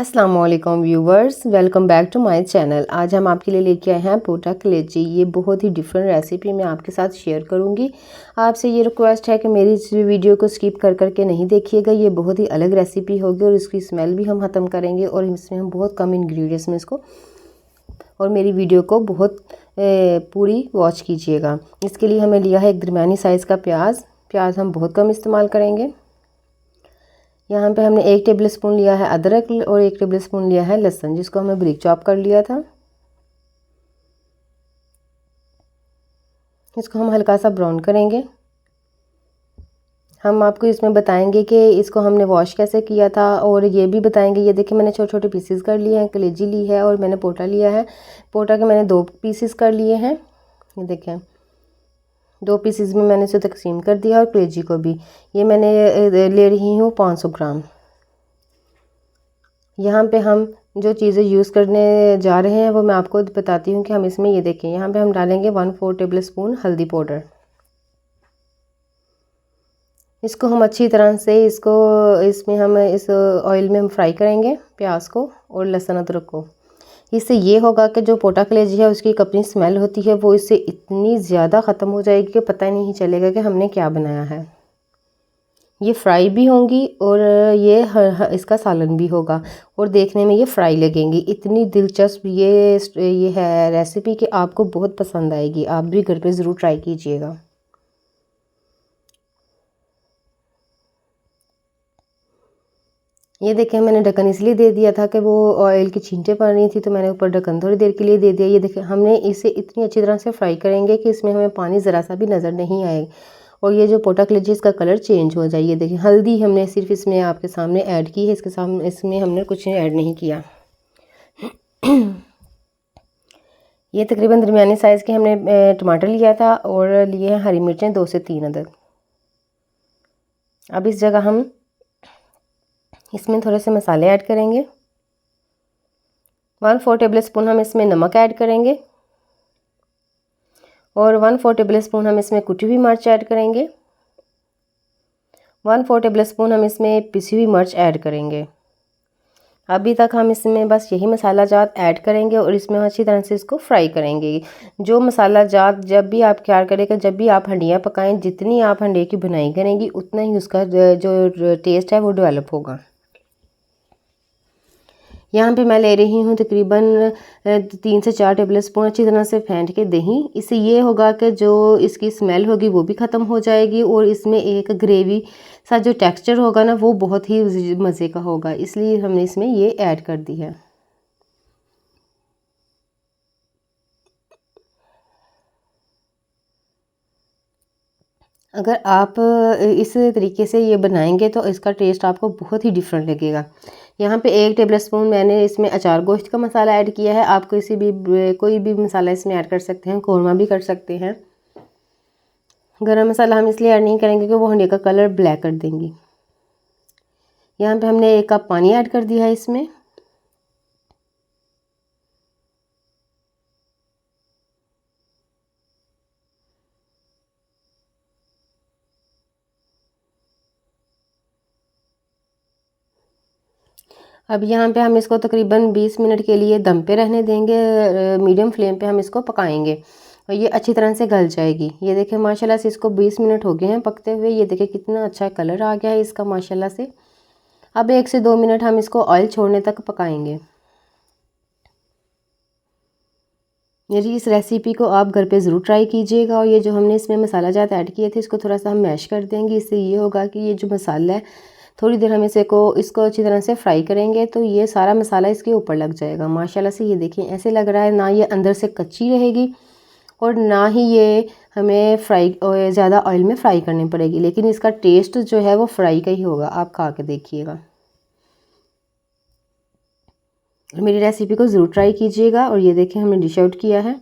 अस्सलाम वालेकुम viewers, welcome back to my channel. आज हम आपके लिए लेके आए हैं पोटा कलेजी। ये बहुत ही डिफरेंट रेसिपी मैं आपके साथ शेयर करूंगी। आपसे ये रिक्वेस्ट है कि मेरी इस वीडियो को स्किप कर करके नहीं देखिएगा। ये बहुत ही अलग रेसिपी होगी और इसकी स्मेल भी हम ख़त्म करेंगे और इसमें हम बहुत कम इंग्रेडिएंट्स में इसको, और मेरी वीडियो को बहुत पूरी वॉच कीजिएगा। इसके लिए हमें लिया है एक दरमियानी साइज़ का प्याज हम बहुत कम इस्तेमाल करेंगे। यहाँ पे हमने 1 टेबल स्पून लिया है अदरक और 1 टेबल स्पून लिया है लहसुन, जिसको हमने बारीक चॉप कर लिया था। इसको हम हल्का सा ब्राउन करेंगे। हम आपको इसमें बताएंगे कि इसको हमने वॉश कैसे किया था और ये भी बताएंगे। ये देखिए मैंने छोटे छोटे पीसेस कर लिए हैं, कलेजी ली है और मैंने पोटा लिया है। पोटा के मैंने 2 पीसेस कर लिए हैं। ये देखें 2 पीसेस में मैंने इसे तकसीम कर दिया और कलेजी को भी ये मैंने ले रही हूँ 500 ग्राम। यहाँ पे हम जो चीज़ें यूज़ करने जा रहे हैं वो मैं आपको बताती हूँ कि हम इसमें, ये देखें यहाँ पे हम डालेंगे 1/4 टेबल स्पून हल्दी पाउडर। इसको हम अच्छी तरह से इसमें हम इस ऑयल में हम फ्राई करेंगे प्याज को और लहसुन अदरक को। इससे ये होगा कि जो पोटा कलेजी है उसकी एक अपनी स्मेल होती है, वो इससे इतनी ज़्यादा ख़त्म हो जाएगी कि पता ही नहीं चलेगा कि हमने क्या बनाया है। ये फ्राई भी होंगी और ये इसका सालन भी होगा और देखने में ये फ्राई लगेंगी। इतनी दिलचस्प ये है रेसिपी कि आपको बहुत पसंद आएगी। आप भी घर पे ज़रूर ट्राई कीजिएगा। ये देखें मैंने ढक्कन इसलिए दे दिया था कि वो ऑयल की छींटे पड़ रही थी, तो मैंने ऊपर ढक्कन थोड़ी देर के लिए दे दिया। ये देखें हमने इसे इतनी अच्छी तरह से फ्राई करेंगे कि इसमें हमें पानी ज़रा सा भी नज़र नहीं आएगा और ये जो पोटा कलेजी इसका कलर चेंज हो जाए। ये देखिए हल्दी हमने सिर्फ इसमें आपके सामने ऐड की है, इसके सामने इसमें हमने कुछ ऐड नहीं किया। ये तकरीबन दरमियानी साइज़ के हमने टमाटर लिया था और लिए हैं हरी मिर्चें 2 से 3 अदद। अब इस जगह हम इसमें थोड़े से मसाले ऐड करेंगे। 1/4 टेबल स्पून हम इसमें नमक ऐड करेंगे और 1/4 टेबल स्पून हम इसमें कुटी हुई मिर्च ऐड करेंगे। 1/4 टेबल स्पून हम इसमें पिसी हुई मिर्च ऐड करेंगे। अभी तक हम इसमें बस यही मसाला जात ऐड करेंगे और इसमें अच्छी तरह से इसको फ्राई करेंगे। जो मसाला जात जब भी आप क्या करेंगे, जब भी आप हंडियाँ पकाएं, जितनी आप हंडे की बुनाई करेंगी उतना ही उसका जो टेस्ट है वो डेवलप होगा। यहाँ पे मैं ले रही हूँ तकरीबन 3 से 4 टेबल स्पून अच्छी तरह से फेंट के दही। इससे ये होगा कि जो इसकी स्मेल होगी वो भी ख़त्म हो जाएगी और इसमें एक ग्रेवी सा जो टेक्सचर होगा ना वो बहुत ही मज़े का होगा, इसलिए हमने इसमें ये ऐड कर दी है। अगर आप इस तरीके से ये बनाएंगे तो इसका टेस्ट आपको बहुत ही डिफरेंट लगेगा। यहाँ पे 1 टेबल स्पून मैंने इसमें अचार गोश्त का मसाला ऐड किया है। आप कोई भी मसाला इसमें ऐड कर सकते हैं, कौरमा भी कर सकते हैं। गरम मसाला हम इसलिए ऐड नहीं करेंगे कि वो हंडी का कलर ब्लैक कर देंगी। यहाँ पे हमने 1 कप पानी ऐड कर दिया है इसमें। अब यहाँ पे हम इसको तकरीबन 20 मिनट के लिए दम पे रहने देंगे। मीडियम फ्लेम पे हम इसको पकाएंगे और ये अच्छी तरह से गल जाएगी। ये देखें माशाल्लाह से इसको 20 मिनट हो गए हैं पकते हुए। ये देखें कितना अच्छा कलर आ गया है इसका माशाल्लाह से। अब 1 से 2 मिनट हम इसको ऑयल छोड़ने तक पकाएंगे। ये जी इस रेसिपी को आप घर पे ज़रूर ट्राई कीजिएगा। और ये जो हमने इसमें मसाला जात ऐड किए थे इसको थोड़ा सा हम मैश कर देंगे। इससे ये होगा कि ये जो मसाला है थोड़ी देर हम इसको अच्छी तरह से फ्राई करेंगे तो ये सारा मसाला इसके ऊपर लग जाएगा माशाल्लाह से। ये देखिए ऐसे लग रहा है ना ये अंदर से कच्ची रहेगी और ना ही ये हमें ज़्यादा ऑयल में फ्राई करनी पड़ेगी, लेकिन इसका टेस्ट जो है वो फ्राई का ही होगा। आप खा के देखिएगा, मेरी रेसिपी को ज़रूर ट्राई कीजिएगा। और ये देखें हमने डिश आउट किया है।